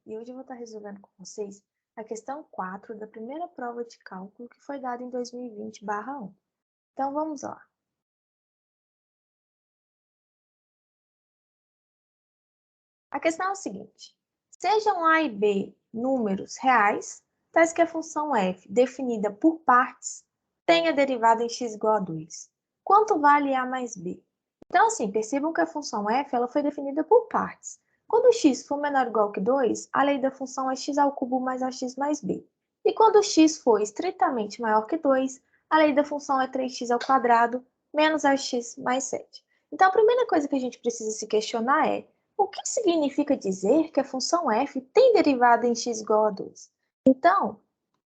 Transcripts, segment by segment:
e hoje eu vou estar resolvendo com vocês a questão 4 da primeira prova de cálculo que foi dada em 2020/1. Então vamos lá. A questão é a seguinte: sejam A e B números reais, tais que a função f, definida por partes, tenha derivada em x igual a 2. Quanto vale A mais B? Então, assim, percebam que a função f ela foi definida por partes. Quando x for menor ou igual que 2, a lei da função é x ao cubo mais ax mais b. E quando x for estritamente maior que 2, a lei da função é 3x ao quadrado menos ax mais 7. Então, a primeira coisa que a gente precisa se questionar é: o que significa dizer que a função f tem derivada em x igual a 2? Então,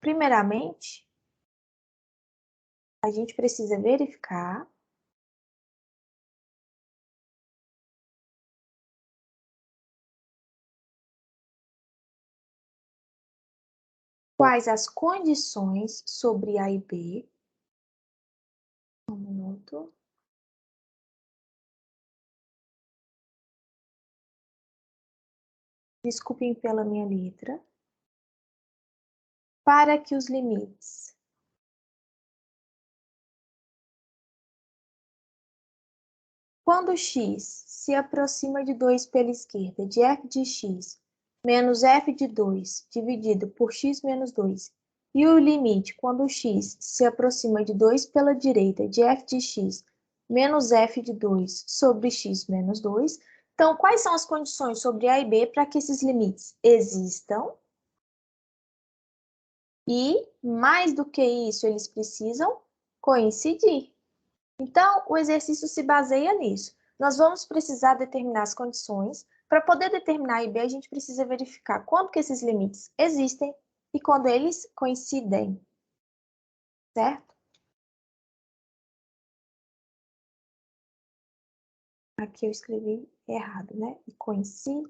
primeiramente, a gente precisa verificar quais as condições sobre A e B. Um minuto. Desculpem pela minha letra. Para que os limites quando x se aproxima de 2 pela esquerda, de f de x menos f de 2 dividido por x menos 2, e o limite quando x se aproxima de 2 pela direita, de f de x menos f de 2 sobre x menos 2. Então, quais são as condições sobre A e B para que esses limites existam? E, mais do que isso, eles precisam coincidir. Então, o exercício se baseia nisso. Nós vamos precisar determinar as condições. Para poder determinar A e B, a gente precisa verificar quando que esses limites existem e quando eles coincidem, certo? Aqui eu escrevi errado, né? E coincida,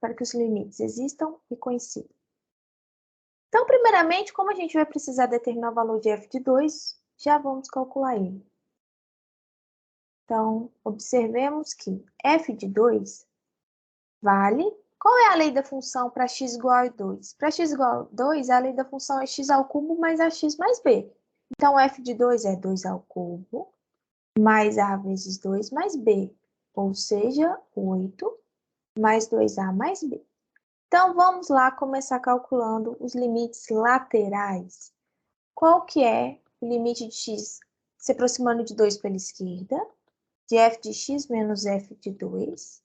para que os limites existam e coincidam. Então, primeiramente, como a gente vai precisar determinar o valor de f de 2, já vamos calcular ele. Então, observemos que f de 2 vale... Qual é a lei da função para x igual a 2? Para x igual a 2, a lei da função é x ao cubo mais ax mais b. Então, f de 2 é 2 ao cubo mais a vezes 2 mais b, ou seja, 8 mais 2a mais b. Então, vamos lá começar calculando os limites laterais. Qual que é o limite de x se aproximando de 2 pela esquerda? De f de x menos f de 2,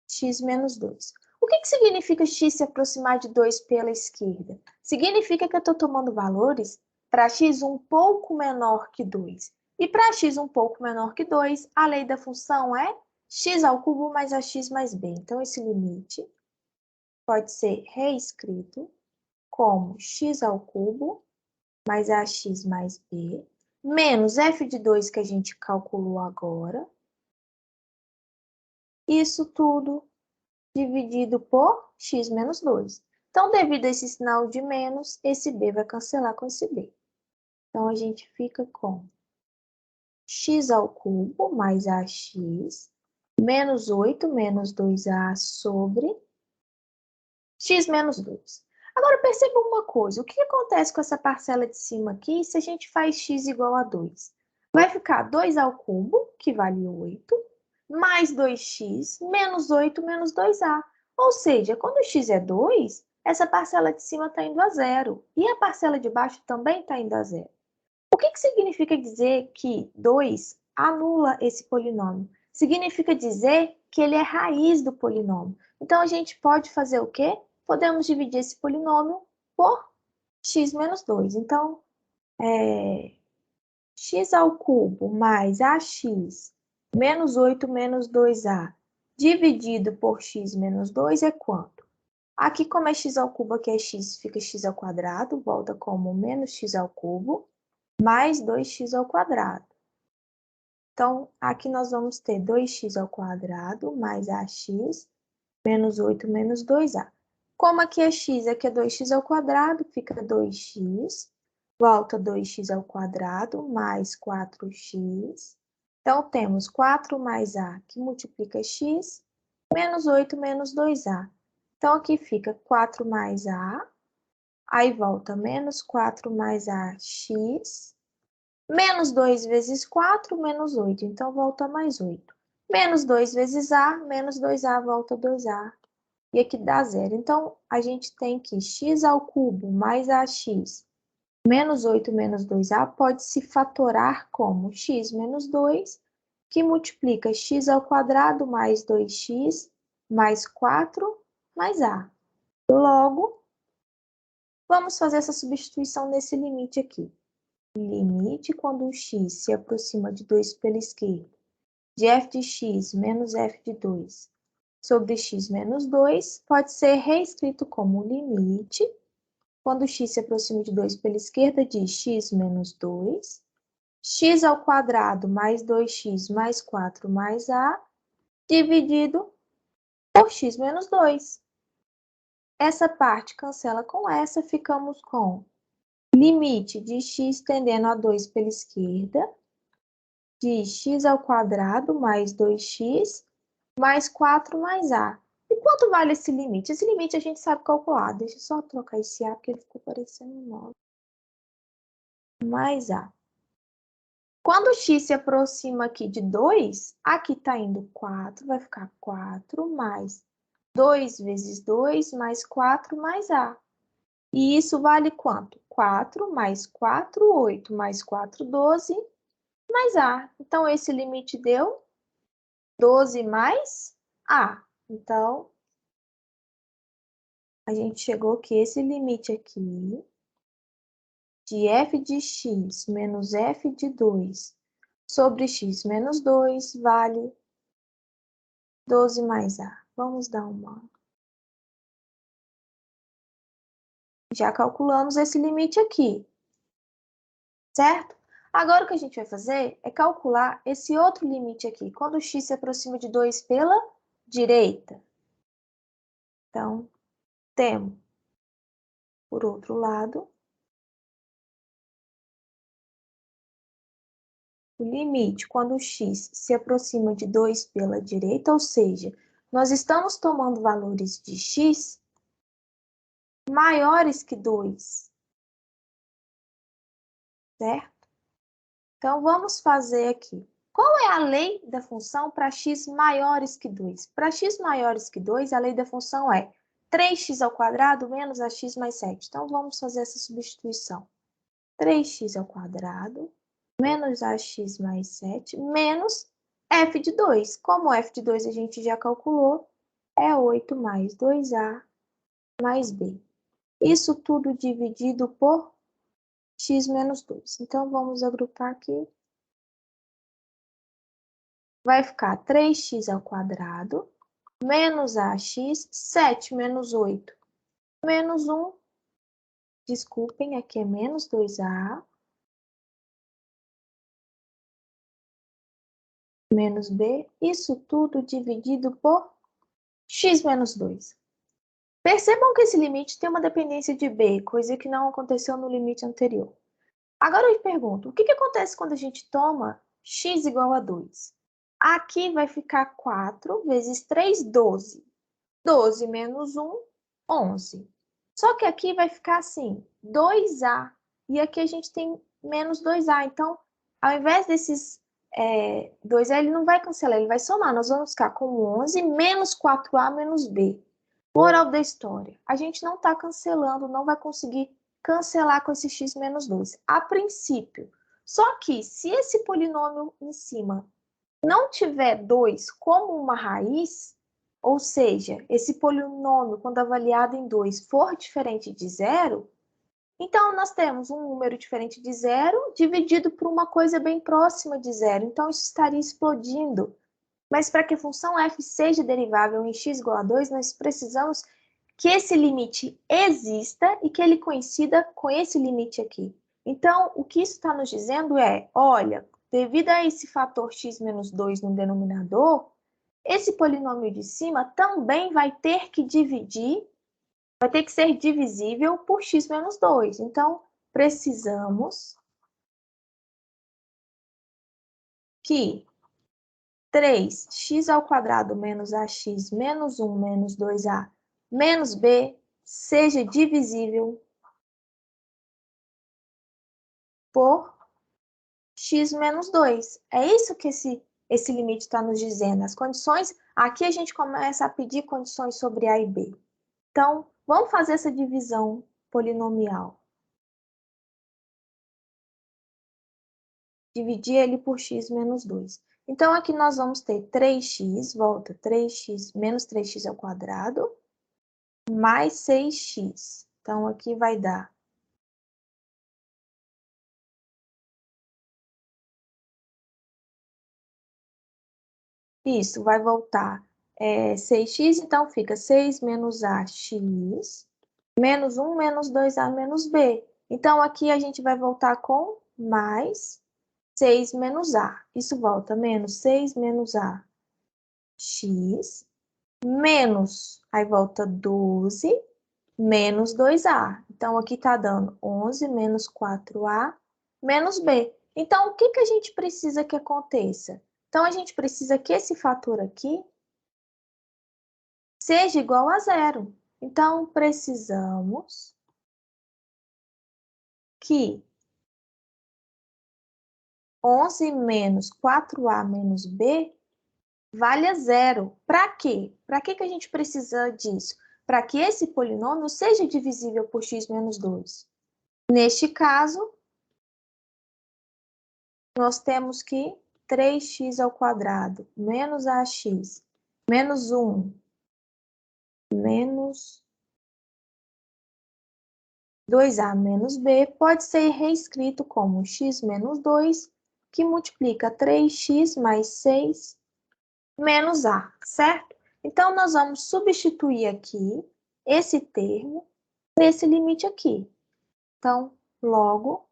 x menos 2. O que significa x se aproximar de 2 pela esquerda? Significa que eu estou tomando valores para x um pouco menor que 2. E para x um pouco menor que 2, a lei da função é x ao cubo mais ax mais b. Então, esse limite pode ser reescrito como x ao cubo mais ax mais b, menos f de 2 que a gente calculou agora. Isso tudo dividido por x menos 2. Então, devido a esse sinal de menos, esse b vai cancelar com esse b. Então, a gente fica com x ao cubo mais ax menos 8 menos 2a sobre x menos 2. Agora, perceba uma coisa. O que acontece com essa parcela de cima aqui se a gente faz x igual a 2? Vai ficar 2 ao cubo, que vale 8, mais 2x, menos 8, menos 2a. Ou seja, quando x é 2, essa parcela de cima está indo a zero. E a parcela de baixo também está indo a zero. O que significa dizer que 2 anula esse polinômio? Significa dizer que ele é raiz do polinômio. Então, a gente pode fazer o quê? Podemos dividir esse polinômio por x menos 2. Então, x ao cubo mais ax menos 8 menos 2a dividido por x menos 2 é quanto? Aqui, como é x ao cubo, aqui é x, fica x ao quadrado, volta como menos x ao cubo, mais 2x ao quadrado. Então, aqui nós vamos ter 2x ao quadrado mais ax menos 8 menos 2a. Como aqui é x, aqui é 2x ao quadrado, fica 2x, volta 2x ao quadrado mais 4x. Então, temos 4 mais a, que multiplica x, menos 8 menos 2a. Então, aqui fica 4 mais A, aí volta menos 4 mais AX, menos 2 vezes 4, menos 8, então volta mais 8. Menos 2 vezes A, menos 2A, volta 2A, e aqui dá zero. Então, a gente tem que x ao cubo mais AX menos 8 menos 2A pode se fatorar como x menos 2, que multiplica x ao quadrado mais 2x mais 4 mais A. Logo, vamos fazer essa substituição nesse limite aqui. Limite quando o x se aproxima de 2 pela esquerda, de f de x menos f de 2 sobre x menos 2, pode ser reescrito como limite quando x se aproxima de 2 pela esquerda, de x menos 2, x ao quadrado mais 2x mais 4 mais A, dividido por x menos 2. Essa parte cancela com essa, ficamos com limite de x tendendo a 2 pela esquerda, de x ao quadrado mais 2x mais 4 mais A. E quanto vale esse limite? Esse limite a gente sabe calcular. Deixa eu só trocar esse A, porque ele ficou parecendo 9. Mais A. Quando x se aproxima aqui de 2, aqui está indo 4, vai ficar 4 mais 2 vezes 2 mais 4 mais A. E isso vale quanto? 4 mais 4, 8 mais 4, 12 mais A. Então, esse limite deu 12 mais A. Então, a gente chegou que esse limite aqui de f de x menos f de 2 sobre x menos 2 vale 12 mais A. Vamos dar uma... Já calculamos esse limite aqui, certo? Agora o que a gente vai fazer é calcular esse outro limite aqui, quando o x se aproxima de 2 pela direita. Então, temos, por outro lado, o limite quando o x se aproxima de 2 pela direita, ou seja, nós estamos tomando valores de x maiores que 2, certo? Então, vamos fazer aqui. Qual é a lei da função para x maiores que 2? Para x maiores que 2, a lei da função é 3x ao quadrado menos ax mais 7. Então, vamos fazer essa substituição. 3x ao quadrado menos ax mais 7 menos f de 2. Como f de 2 a gente já calculou, é 8 mais 2a mais b. Isso tudo dividido por x menos 2. Então, vamos agrupar aqui. Vai ficar 3x ao quadrado menos ax, 7 menos 8, menos 1. Desculpem, aqui é menos 2a, menos b. Isso tudo dividido por x menos 2. Percebam que esse limite tem uma dependência de b, coisa que não aconteceu no limite anterior. Agora eu pergunto, o que acontece quando a gente toma x igual a 2? Aqui vai ficar 4 vezes 3, 12. 12 menos 1, 11. Só que aqui vai ficar assim, 2A. E aqui a gente tem menos 2A. Então, ao invés desses 2A, ele não vai cancelar, ele vai somar. Nós vamos ficar com 11 menos 4A menos B. Moral da história. A gente não está cancelando, não vai conseguir cancelar com esse x menos 2. A princípio. Só que, se esse polinômio em cima não tiver 2 como uma raiz, ou seja, esse polinômio, quando avaliado em 2, for diferente de zero, então nós temos um número diferente de zero dividido por uma coisa bem próxima de zero. Então, isso estaria explodindo. Mas para que a função f seja derivável em x igual a 2, nós precisamos que esse limite exista e que ele coincida com esse limite aqui. Então, o que isso está nos dizendo é, olha, devido a esse fator x menos 2 no denominador, esse polinômio de cima também vai ter que dividir, vai ter que ser divisível por x menos 2. Então, precisamos que 3x ao quadrado menos ax menos 1 menos 2a menos b seja divisível por x menos 2. É isso que esse limite está nos dizendo. As condições, aqui a gente começa a pedir condições sobre A e B. Então, vamos fazer essa divisão polinomial. Dividir ele por x menos 2. Então, aqui nós vamos ter 3x, volta 3x menos 3x ao quadrado, mais 6x. Então, aqui vai dar isso, vai voltar 6x, então fica 6 menos ax, menos 1 menos 2a menos b. Então, aqui a gente vai voltar com mais 6 menos a. Isso volta menos 6 menos a x, menos, aí volta 12, menos 2a. Então, aqui está dando 11 menos 4a menos b. Então, o que que a gente precisa que aconteça? Então, a gente precisa que esse fator aqui seja igual a zero. Então, precisamos que 11 menos 4a menos b valha zero. Para quê? Para que a gente precisa disso? Para que esse polinômio seja divisível por x menos 2. Neste caso, nós temos que 3x ao quadrado menos ax menos 1 menos 2a menos b pode ser reescrito como x menos 2, que multiplica 3x mais 6 menos a, certo? Então, nós vamos substituir aqui esse termo nesse limite aqui. Então, logo,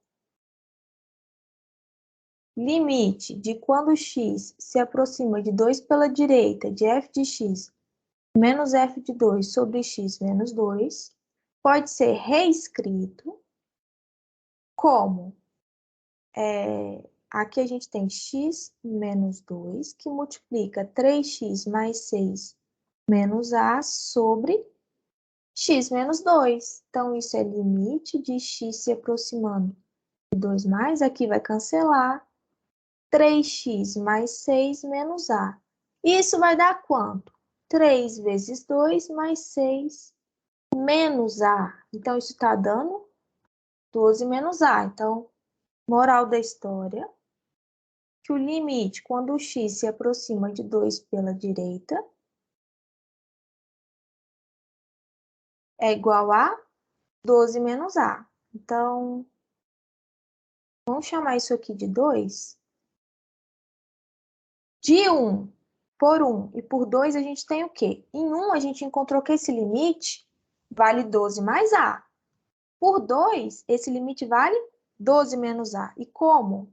limite de quando x se aproxima de 2 pela direita de f de x menos f de 2 sobre x menos 2 pode ser reescrito como aqui a gente tem x menos 2, que multiplica 3x mais 6 menos a sobre x menos 2. Então, isso é limite de x se aproximando de 2 mais, aqui vai cancelar, 3x mais 6 menos a. Isso vai dar quanto? 3 vezes 2 mais 6 menos a. Então, isso está dando 12 menos a. Então, moral da história, que o limite, quando o x se aproxima de 2 pela direita, é igual a 12 menos a. Então, vamos chamar isso aqui de 2. De 1 por 1 e por 2, a gente tem o quê? Em 1, a gente encontrou que esse limite vale 12 mais a. Por 2, esse limite vale 12 menos a. E como?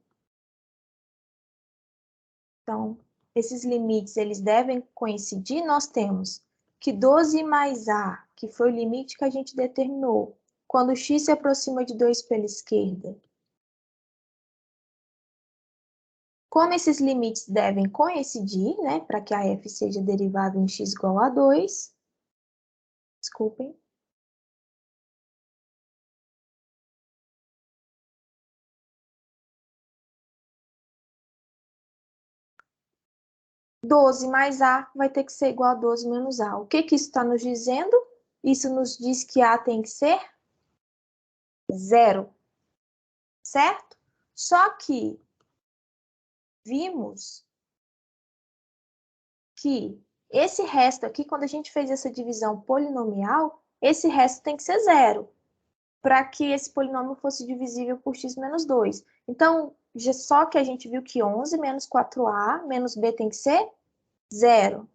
Então, esses limites, eles devem coincidir. Nós temos que 12 mais a, que foi o limite que a gente determinou, quando x se aproxima de 2 pela esquerda. Como esses limites devem coincidir, né, para que a f seja derivada em x igual a 2, desculpem. 12 mais a vai ter que ser igual a 12 menos a. O que que isso está nos dizendo? Isso nos diz que a tem que ser zero, certo? Só que vimos que esse resto aqui, quando a gente fez essa divisão polinomial, esse resto tem que ser zero, para que esse polinômio fosse divisível por x menos 2. Então, só que a gente viu que 11 menos 4a menos b tem que ser zero.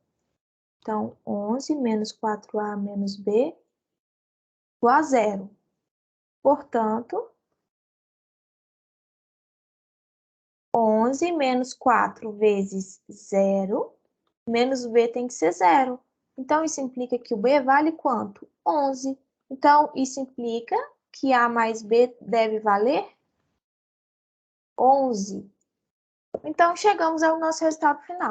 Então, 11 menos 4a menos b igual a zero. Portanto, 11 menos 4 vezes zero, menos b tem que ser zero. Então, isso implica que o b vale quanto? 11. Então, isso implica que a mais b deve valer 11. Então, chegamos ao nosso resultado final.